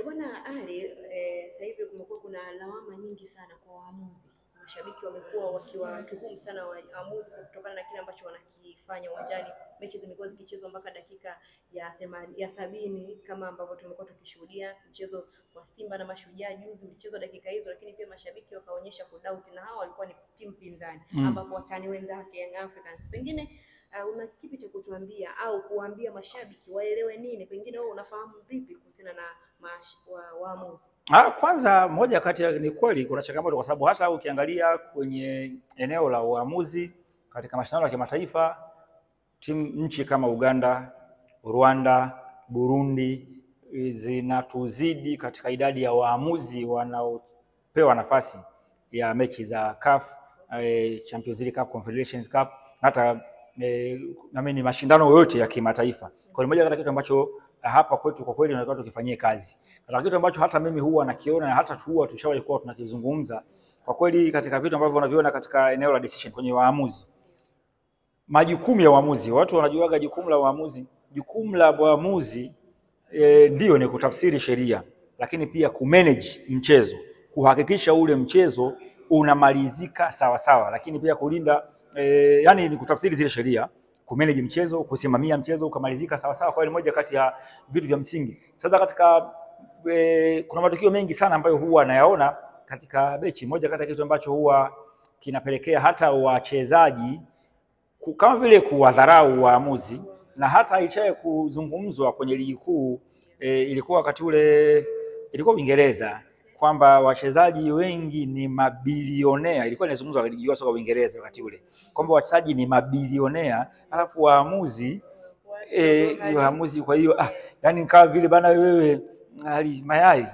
Bwana Ali, sasa hivi kumekuwa kuna lawama nyingi sana kwa waamuzi. Mashabiki wamekuwa wakiwatuhumu sana waamuzi kutokana na kile ambacho wanakifanya uwanjani. Mechi zimekuwa zikichezwa mpaka dakika ya 70 kama ambavyo tumekuwa tukishuhudia mchezo wa Simba na Mashujaa juzi mchezo dakika hizo, lakini pia mashabiki wakaonyesha kudoubt, na hao walikuwa ni timu pinzani ambapo watani wenzake Young Africans. Pengine una kipi cha kutuambia au kuambia mashabiki waelewe nini? Pengine wewe unafahamu vipi kuhusiana na waamuzi? Kwanza moja kati ya ni kweli kuna changamoto, kwa sababu hata ukiangalia kwenye eneo la waamuzi katika mashindano ya kimataifa, nchi kama Uganda, Rwanda, Burundi zinatuzidi katika idadi ya waamuzi wanaopewa nafasi ya mechi za CAF, Champions League Cup, Confederations Cup, hata ni mashindano yote ya kimataifa. Kwa moja kati ya kitu ambacho hapa kwetu kwa kweli tunataka tukifanyie kazi. Na kitu ambacho hata mimi huwa nakiona na hata tushawahi kuwa tunakizungumza, kwa kweli katika vitu ambavyo wanaviona katika eneo la decision kwenye waamuzi. Majukumu ya waamuzi, watu wanajuaga jukumu la waamuzi. Jukumu la waamuzi ndio ni kutafsiri sheria, lakini pia kumanage mchezo, kuhakikisha ule mchezo unamalizika sawa sawa, lakini pia kulinda yani ni kutafsiri zile sheria, kumanage mchezo, kusimamia mchezo ukamalizika sawa sawa. Kwa hiyo moja kati ya vitu vya msingi. Sasa katika kuna matukio mengi sana ambayo huwa nayaona katika mechi. Moja kati ya kitu ambacho huwa kinapelekea hata wachezaji kama vile kuwadharau waamuzi, na hata ilishaye kuzungumzwa kwenye ligi kuu, ilikuwa wakati ule ilikuwa Uingereza, kwamba wachezaji wengi ni mabilionea. Ilikuwa inazungumzwa ligi ya soka Uingereza wakati ule, kwamba wachezaji ni mabilionea alafu waamuzi waamuzi. Kwa hiyo yani kama vile bana wewe Ali Mayai,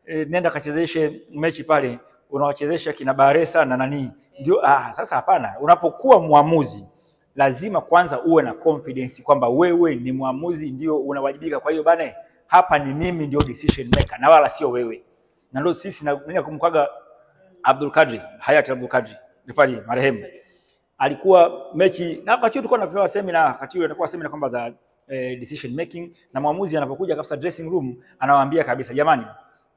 nenda kachezeshe mechi pale, unawachezesha kina Baresa na nani ndio. Sasa hapana, unapokuwa muamuzi lazima kwanza uwe na confidence kwamba wewe ni muamuzi, ndio unawajibika. Kwa hiyo bana, hapa ni mimi ndio decision maker na wala sio wewe. Na ndio sisi na kumkaga Abdul Kadri, hayati Abdul Kadri rifari marehemu, alikuwa mechi na wakati tulikuwa tunapewa seminar, wakati ule anakuwa seminar kwamba za decision making, na mwamuzi anapokuja kabisa dressing room anawaambia kabisa, jamani,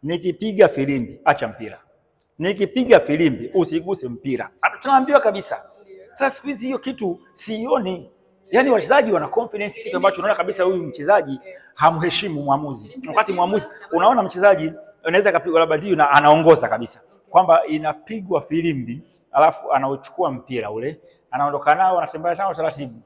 nikipiga filimbi acha mpira, nikipiga filimbi usiguse mpira. Tunaambiwa kabisa. Sasa siku hizi hiyo kitu sioni. Yani wachezaji wana confidence, kitu ambacho unaona kabisa huyu mchezaji hamheshimu mwamuzi. Wakati mwamuzi unaona mchezaji anaweza kapigwa labda ndio na anaongoza kabisa kwamba inapigwa filimbi, alafu anauchukua mpira ule, anaondoka nao, anatembea nao taratibu.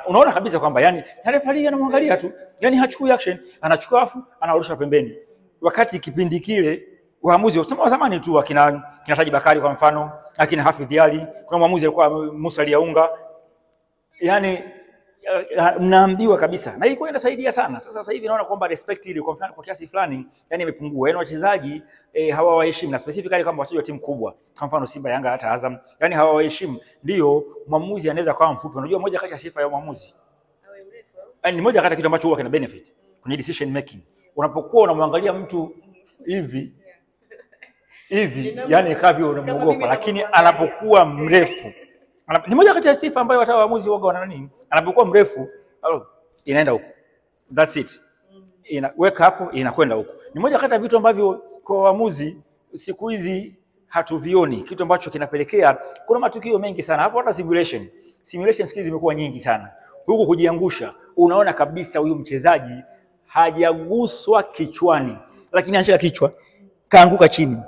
Unaona kabisa kwamba yani referee anamwangalia tu, yani hachukui action, anachukua afu anarusha pembeni. Wakati kipindi kile waamuzi wa zamani tu akina Taji Bakari kwa mfano, akina Hafidh Ali, kuna mwamuzi alikuwa Musa Liaunga, yani mnaambiwa kabisa, na ilikuwa inasaidia sana. Sasa hivi naona kwamba respect ile kwa kiasi fulani yani imepungua. Yani wachezaji hawawaheshimu, na specifically kama wachezaji wa timu kubwa, kwa mfano Simba, Yanga, hata Azam, yani hawawaheshimu. Ndio mwamuzi anaweza kuwa mfupi. Unajua moja kati ya sifa ya mwamuzi ni moja kati ya kitu ambacho huwa kina benefit kwenye decision making. Unapokuwa unamwangalia mtu hivi yani kavyo unamuogopa, lakini anapokuwa mrefu ni moja kati ya sifa ambayo hata waamuzi waga wana nini, anapokuwa mrefu inaenda huko, that's it, inaweka hapo inakwenda huko. Ni moja kati ya vitu ambavyo kwa waamuzi siku hizi hatuvioni, kitu ambacho kinapelekea kuna matukio mengi sana hapo. Hata simulation siku hizi zimekuwa nyingi sana, huko kujiangusha. Unaona kabisa huyu mchezaji hajaguswa kichwani, lakini anashika kichwa kaanguka chini,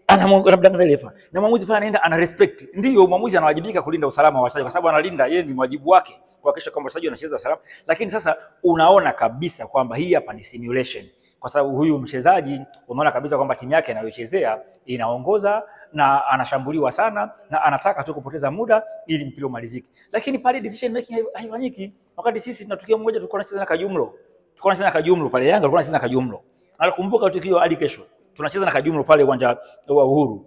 anamdanganya refa, na mwamuzi pale anaenda ana respect. Ndio mwamuzi anawajibika kulinda usalama wa wachezaji, kwa sababu analinda, yeye ni wajibu wake kuhakikisha kwamba wachezaji wanacheza salama. Lakini sasa unaona kabisa kwamba hii hapa ni simulation, kwa sababu huyu mchezaji unaona kabisa kwamba timu yake anayochezea inaongoza na anashambuliwa sana na anataka tu kupoteza muda ili mpira umalizike. Lakini pale decision making haifanyiki. Wakati sisi tunatukia mmoja, tulikuwa tunacheza na Kajumlo pale Yanga, tulikuwa tunacheza na Kajumlo. Nakumbuka tukio hadi kesho, tunacheza na Kajumlo pale uwanja wa Uhuru.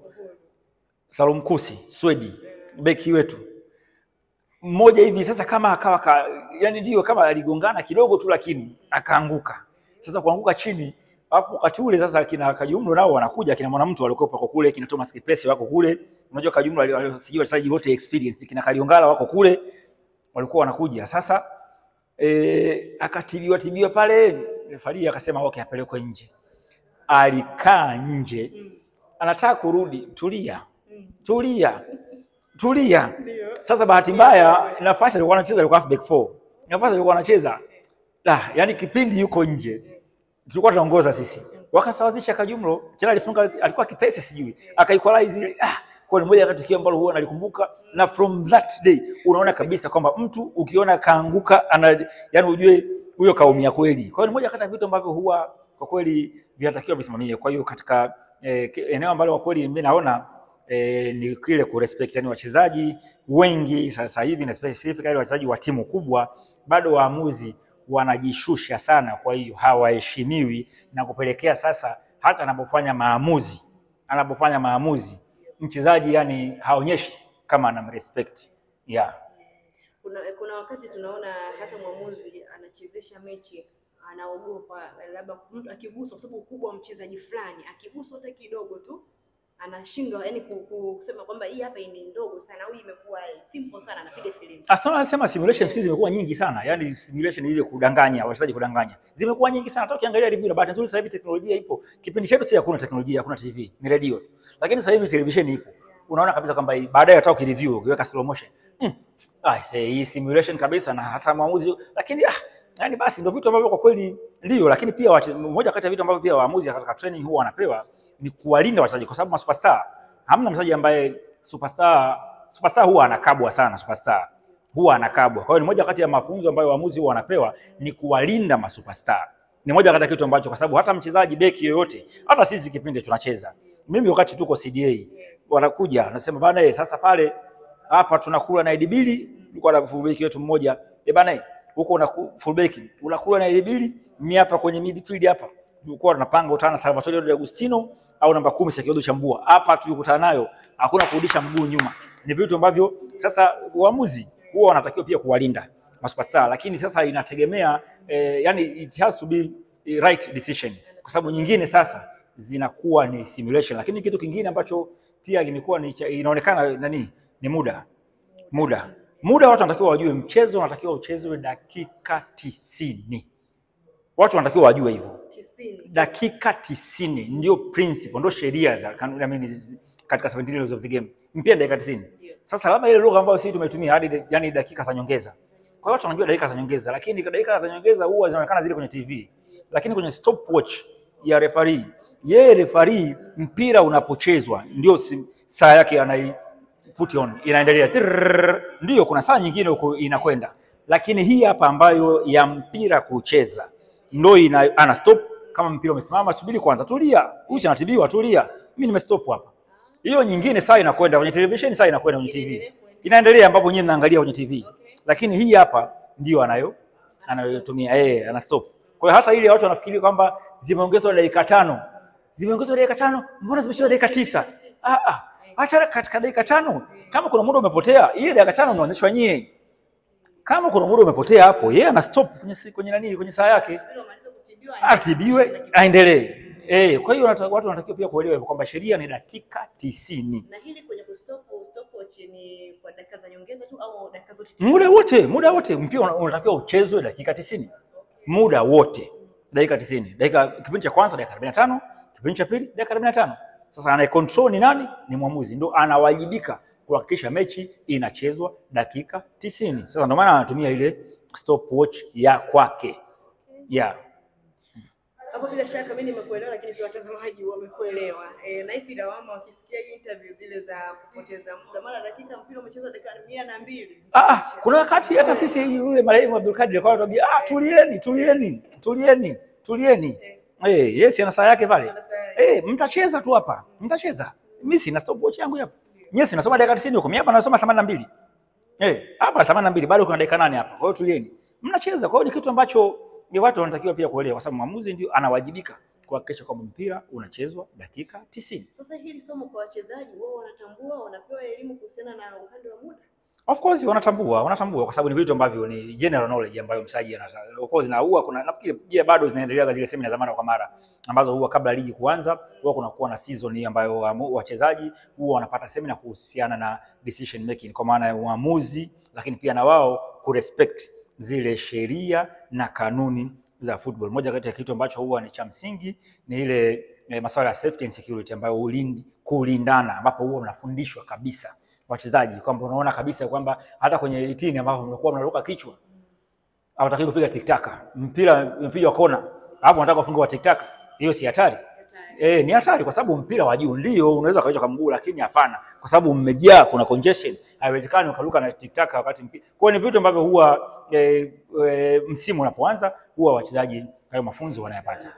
Salum Kusi, Swedi, beki wetu mmoja hivi sasa, kama akawa yani ndio kama aligongana kidogo tu, lakini akaanguka. Sasa kuanguka chini, alafu wakati ule sasa kina Kajumlo nao wanakuja, kina Mwanamtu walikuwa pako kule, kina Thomas Kipesi wako kule. Unajua Kajumlo walisijua wachezaji wote experience, kina Kaliongala wako kule, walikuwa wanakuja. Sasa akatibiwa pale, refaria akasema okay, apelekwe nje. alikaa nje, anataka kurudi. Tulia. Sasa bahati mbaya nafasi alikuwa anacheza alikuwa halfback 4. Nafasi alikuwa anacheza yani kipindi yuko nje. Tulikuwa tunaongoza sisi. Wakasawazisha Kajumlo, tena alifunga, alikuwa kipese sijui. Akaequalize ile. Kwa ni moja kati tukio ambalo huwa nalikumbuka, na from that day unaona kabisa kwamba mtu ukiona kaanguka yani ujue huyo kaumia kweli. Kwa hiyo ni moja kati ya vitu ambavyo huwa kwa kweli vinatakiwa visimamie. Kwa hiyo katika eneo ambalo kwa kweli mimi naona ni kile ku respect, yani wachezaji wengi sasa hivi na specifically wachezaji wa timu kubwa bado waamuzi wanajishusha sana, kwa hiyo hawaheshimiwi na kupelekea sasa hata anapofanya maamuzi mchezaji yani haonyeshi kama anamrespect. Kuna wakati tunaona hata mwamuzi anachezesha mechi anaogopa labda mtu akigusa, kwa sababu ukubwa wa mchezaji fulani akigusa hata kidogo tu anashindwa yani kusema kwamba hii hapa ni ndogo sana au imekuwa simple sana, anapiga filimbi. Aston anasema simulation skills zimekuwa nyingi sana, yani simulation hizo kudanganya wachezaji, kudanganya zimekuwa nyingi sana. Hata ukiangalia review, na bahati nzuri sasa hivi teknolojia ipo. Kipindi chetu si hakuna teknolojia, hakuna TV, ni radio tu. Lakini sasa hivi television ipo. Unaona kabisa kwamba baadaye hata ukireview ukiweka slow motion, hii simulation kabisa, na hata maamuzi. Lakini yani basi ndio vitu ambavyo kwa kweli ndio. Lakini pia mmoja kati ya vitu ambavyo pia waamuzi katika training huwa wanapewa ni kuwalinda wachezaji, kwa sababu masuperstar, hamna mchezaji ambaye superstar huwa anakabwa sana. Superstar huwa anakabwa. Kwa hiyo ni moja kati ya mafunzo ambayo waamuzi huwa wanapewa ni kuwalinda masuperstar. Ni moja kati ya kitu ambacho, kwa sababu hata mchezaji beki yoyote, hata sisi kipindi tunacheza, mimi wakati tuko CDA wanakuja wanasema bana, sasa pale hapa tunakula na idibili, tulikuwa na fullback wetu mmoja, bana huko una fullback unakula na idibili, mimi hapa kwenye midfield hapa tulikuwa tunapanga utana Salvatore De Agostino au namba 10 Sekedo Chambua. Hapa tulikutana nayo, hakuna kurudisha mguu nyuma. Ni vitu ambavyo sasa waamuzi huwa wanatakiwa pia kuwalinda masuperstar, lakini sasa inategemea yani it has to be a right decision, kwa sababu nyingine sasa zinakuwa ni simulation. Lakini kitu kingine ambacho pia kimekuwa inaonekana ni muda. Watu wanatakiwa wajue mchezo unatakiwa uchezwe dakika 90. Watu wanatakiwa wajue hivyo. Dakika 90 ndio principle, ndio sheria za kanuni katika 17 rules of the game. Mpira dakika 90. Sasa labda ile lugha ambayo sisi tumetumia hadi yani dakika za nyongeza. Kwa hiyo watu wanajua dakika za nyongeza, lakini dakika za nyongeza huwa zinaonekana zile kwenye TV. Lakini kwenye stopwatch ya referee, referee mpira unapochezwa ndio saa yake anai put on inaendelea. Ndio kuna saa nyingine huko inakwenda. Lakini hii hapa ambayo ya mpira kucheza ndio ana stop. Kama mpira umesimama, subiri kwanza, tulia. Uchi anatibiwa, tulia. Mimi nimestop hapa. Hiyo nyingine saa inakwenda kwenye television, saa inakwenda kwenye TV. Inaendelea ambapo nyinyi mnaangalia kwenye TV. Lakini hii hapa ndio anayotumia ana stop. Kwa hiyo hata ile watu wanafikiri kwamba zimeongezwa dakika 5. Zimeongezwa dakika 5, mbona zimeshika dakika 9? Acha katika dakika 5. Kama kuna muda umepotea, ile dakika 5 unaonyeshwa nyie. Kama kuna muda umepotea hapo, yeye ana stop kwenye saa yake. Atibiwe aendelee. Kwa hiyo watu wanatakiwa pia kuelewa kwamba sheria ni dakika 90. Na hili kwenye stopwatch ni kwa dakika za nyongeza tu au dakika zote? Muda wote mpira unatakiwa uchezwe dakika 90. Muda wote dakika 90. Kipindi cha kwanza dakika 45, kipindi cha pili dakika 45. Sasa anaye control ni nani? Ni mwamuzi. Ndio anawajibika kuhakikisha mechi inachezwa dakika 90. Sasa ndio maana anatumia ile stopwatch ya kwake. Hapo bila shaka mimi nimekuelewa, lakini pia watazamaji wamekuelewa. Na hisi lawama wakisikia interview zile za kupoteza muda, mara dakika mpira umecheza dakika 102. Kuna wakati hata sisi yule marehemu Abdul Kadir alikuwa anatuambia tulieni. Yes, ana saa yake pale. Mtacheza tu hapa. Mtacheza. Mimi sina stopwatch yangu hapa. Yes, nasoma dakika 90 huko. Mimi hapa nasoma 82. Hapa 82 bado kuna dakika 8 hapa. Kwa hiyo tulieni. Mnacheza. Kwa hiyo ni kitu ambacho ni watu wanatakiwa pia kuelewa, kwa sababu mwamuzi ndio anawajibika kuhakikisha kwamba mpira unachezwa dakika 90. Sasa hili somo kwa wachezaji, wao wanatambua, wanapewa elimu kuhusiana na upande wa muda? Of course wanatambua kwa sababu ni vitu ambavyo ni general knowledge ambayo mchezaji of course, na huwa kuna nafikiri pia bado zinaendelea zile semina za mara kwa mara ambazo huwa kabla ligi kuanza huwa kunakuwa na season hii ambayo wachezaji huwa wanapata semina kuhusiana na decision making, kwa maana ya uamuzi, lakini pia na wao kurespect zile sheria na kanuni za football. Moja kati ya kitu ambacho huwa ni cha msingi ni ile masuala ya safety and security ambayo kulindana, ambapo huwa mnafundishwa kabisa wachezaji kwamba unaona kabisa kwamba hata kwenye 18 ambapo mnakuwa mnaruka kichwa au unataka kupiga tiktaka, mpira mpigwa kona, hapo unataka kufunga wa tiktaka, hiyo si hatari? Ni hatari kwa sababu mpira wa juu ndio unaweza kawacha kwa mguu, lakini hapana, kwa sababu mmejaa, kuna congestion, haiwezekani ukaruka na tiktaka wakati mpira. Kwa hiyo ni vitu ambavyo huwa msimu unapoanza huwa wachezaji hayo mafunzo wanayapata.